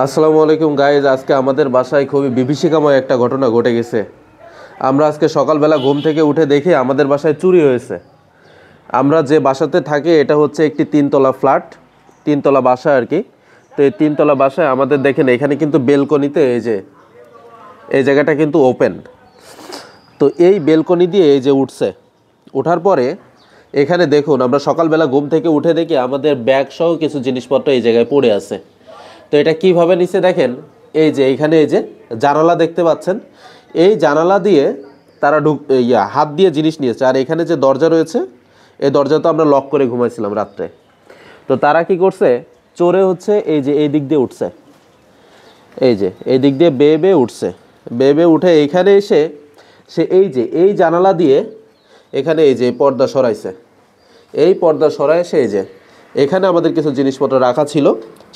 আসসালামু আলাইকুম গাইজ। আজকে আমাদের বাসায় খুবই বিভীষিকাময় একটা ঘটনা ঘটে গেছে। আমরা আজকে সকালবেলা ঘুম থেকে উঠে দেখি আমাদের বাসায় চুরি হয়েছে। আমরা যে বাসাতে থাকি এটা হচ্ছে একটি তিনতলা ফ্ল্যাট, তিনতলা বাসা আর কি। তো এই তিনতলা বাসায় আমাদের দেখেন এখানে কিন্তু বেলকনিতে এই জায়গাটা কিন্তু ওপেন। তো এই বেলকনি দিয়ে এই যে উঠছে, ওঠার পরে এখানে দেখুন আমরা সকালবেলা ঘুম থেকে উঠে দেখি আমাদের ব্যাগ সহ কিছু জিনিসপত্র এই জায়গায় পড়ে আছে। তো এটা কিভাবে নিচে দেখেন, এই যে এইখানে এই যে জানালা দেখতে পাচ্ছেন, এই জানালা দিয়ে তারা হাত দিয়ে জিনিস নিয়েছে। আর এখানে যে দরজা রয়েছে এই দরজা তো আমরা লক করে ঘুমাইছিলাম রাত্রে। তো তারা কি করছে, চোরে হচ্ছে এই যে এই দিক দিয়ে উঠছে, এই যে এই দিক দিয়ে বেয়ে উঠছে, বেয়ে উঠে এইখানে এসে সে এই যে এই জানালা দিয়ে এখানে এই যে পর্দা সরাইছে, এই পর্দা সরায় সে এই যে এখানে আমাদের কিছু জিনিসপত্র রাখা ছিল,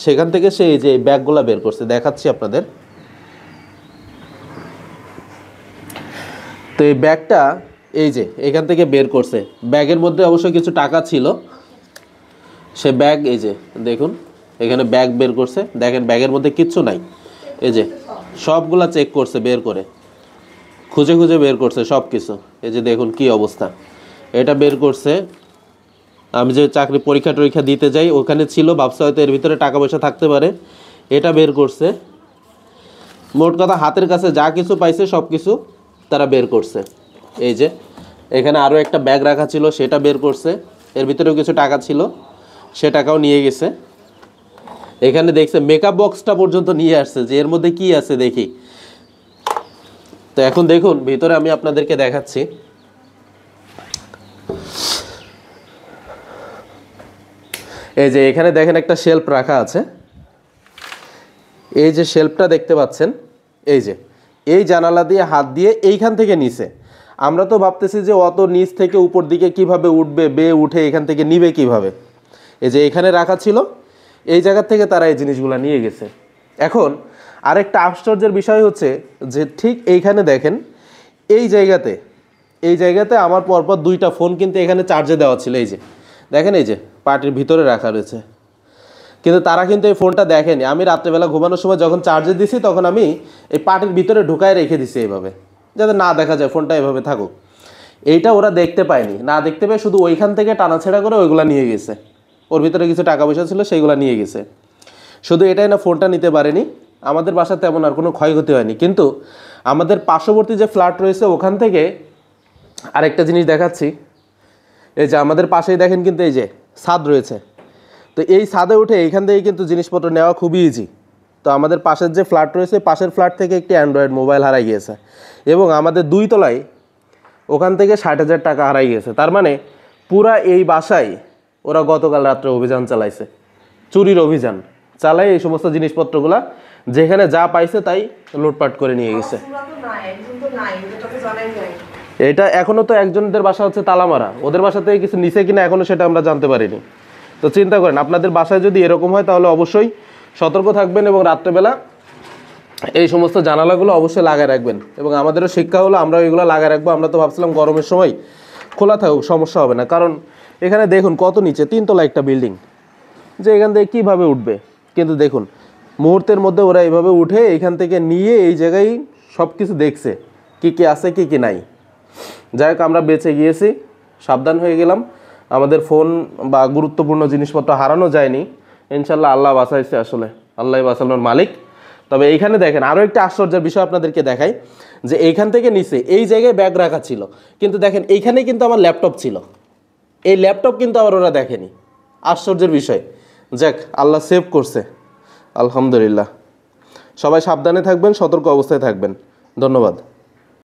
সেখান থেকে সে এই যে ব্যাগগুলো বের করছে, দেখাচ্ছি আপনাদের। তো এই ব্যাগটা এই যে এখান থেকে বের করছে, ব্যাগের মধ্যে অবশ্যই কিছু টাকা ছিল। সে ব্যাগ এই যে দেখুন এখানে ব্যাগ বের করছে, দেখেন ব্যাগের মধ্যে কিচ্ছু নাই। এই যে সবগুলা চেক করছে, বের করে খুঁজে খুঁজে বের করছে সব কিছু। এই যে দেখুন কি অবস্থা, এটা বের করছে। আমি যে চাকরি পরীক্ষা দিতে যাই ওখানে ছিল, ভাবছে হয়তো এর ভিতরে টাকা পয়সা থাকতে পারে, এটা বের করছে। মোট কথা হাতের কাছে যা কিছু পাইছে সব কিছু তারা বের করছে। এই যে এখানে আরও একটা ব্যাগ রাখা ছিল, সেটা বের করছে, এর ভিতরেও কিছু টাকা ছিল, সে টাকাও নিয়ে গেছে। এখানে দেখছে মেকআপ বক্সটা পর্যন্ত নিয়ে আসছে, যে এর মধ্যে কি আছে দেখি। তো এখন দেখুন ভিতরে আমি আপনাদেরকে দেখাচ্ছি। এই যে এখানে দেখেন একটা শেলফ রাখা আছে, এই যে শেলফটা দেখতে পাচ্ছেন, এই যে এই জানালা দিয়ে হাত দিয়ে এইখান থেকে নিচে। আমরা তো ভাবতেছি যে অত নিচ থেকে উপর দিকে কিভাবে উঠবে, বেয়ে উঠে এখান থেকে নিবে কিভাবে। এই যে এখানে রাখা ছিল, এই জায়গা থেকে তারা এই জিনিসগুলো নিয়ে গেছে। এখন আরেকটা আশ্চর্যের বিষয় হচ্ছে যে ঠিক এইখানে দেখেন এই জায়গাতে আমার পরপর দুইটা ফোন কিন্তু এখানে চার্জে দেওয়া ছিল। এই যে দেখেন এই যে পার্টির ভিতরে রাখা রয়েছে, কিন্তু তারা কিন্তু এই ফোনটা দেখেনি। আমি রাত্রেবেলা ঘুমানোর সময় যখন চার্জে দিছি তখন আমি এই পার্টির ভিতরে ঢুকায় রেখে দিছি এইভাবে, যাতে না দেখা যায়, ফোনটা এভাবে থাকুক। এইটা ওরা দেখতে পায়নি, না দেখতে পেয়ে শুধু ওইখান থেকে টানাছেড়া করে ওইগুলা নিয়ে গেছে। ওর ভিতরে কিছু টাকা পয়সা ছিল সেইগুলো নিয়ে গেছে। শুধু এটাই না, ফোনটা নিতে পারেনি। আমাদের বাসায় তেমন আর কোনো ক্ষয়ক্ষতি হয়নি, কিন্তু আমাদের পার্শ্ববর্তী যে ফ্ল্যাট রয়েছে ওখান থেকে আরেকটা জিনিস দেখাচ্ছি। এই যে আমাদের পাশেই দেখেন কিন্তু এই যে ছাদ রয়েছে, তো এই ছাদে উঠে এইখান থেকে কিন্তু জিনিসপত্র নেওয়া খুবই ইজি। তো আমাদের পাশের যে ফ্ল্যাট রয়েছে, পাশের ফ্ল্যাট থেকে একটি অ্যান্ড্রয়েড মোবাইল হারাই গিয়েছে, এবং আমাদের 2 তলায় ওখান থেকে 60,000 টাকা হারাই গিয়েছে। তার মানে পুরা এই বাসায় ওরা গতকাল রাত্রে অভিযান চালাইছে, চুরির অভিযান চালায় এই সমস্ত জিনিসপত্রগুলা যেখানে যা পাইছে তাই লুটপাট করে নিয়ে গেছে। এটা এখনও তো একজনদের বাসা হচ্ছে তালামারা, ওদের বাসা থেকে কিছু নিচে কিনা এখনও সেটা আমরা জানতে পারিনি। তো চিন্তা করেন আপনাদের বাসায় যদি এরকম হয় তাহলে অবশ্যই সতর্ক থাকবেন, এবং রাত্রেবেলা এই সমস্ত জানালাগুলো অবশ্যই লাগায় রাখবেন। এবং আমাদেরও শিক্ষা হলো আমরা এগুলো লাগায় রাখবো। আমরা তো ভাবছিলাম গরমের সময় খোলা থাকুক, সমস্যা হবে না, কারণ এখানে দেখুন কত নিচে, 3 তলা একটা বিল্ডিং, যে এখান থেকে কীভাবে উঠবে। কিন্তু দেখুন মুহূর্তের মধ্যে ওরা এইভাবে উঠে এইখান থেকে নিয়ে এই জায়গায় সব কিছু দেখছে, কী কী আছে কী কী নাই। যাই হোক আমরা বেঁচে গিয়েছি, সাবধান হয়ে গেলাম, আমাদের ফোন বা গুরুত্বপূর্ণ জিনিসপত্র হারানো যায়নি। ইনশাল্লাহ আল্লাহ বাঁচাইছে, আসলে আল্লাহ বাঁচানোর মালিক। তবে এইখানে দেখেন আরও একটা আশ্চর্যের বিষয় আপনাদেরকে দেখাই, যে এইখান থেকে নিচে এই জায়গায় ব্যাগ রাখা ছিল, কিন্তু দেখেন এইখানে কিন্তু আমার ল্যাপটপ ছিল, এই ল্যাপটপ কিন্তু আবার ওরা দেখেনি। আশ্চর্যের বিষয়, যাক আল্লাহ সেভ করছে, আলহামদুলিল্লাহ। সবাই সাবধানে থাকবেন, সতর্ক অবস্থায় থাকবেন। ধন্যবাদ।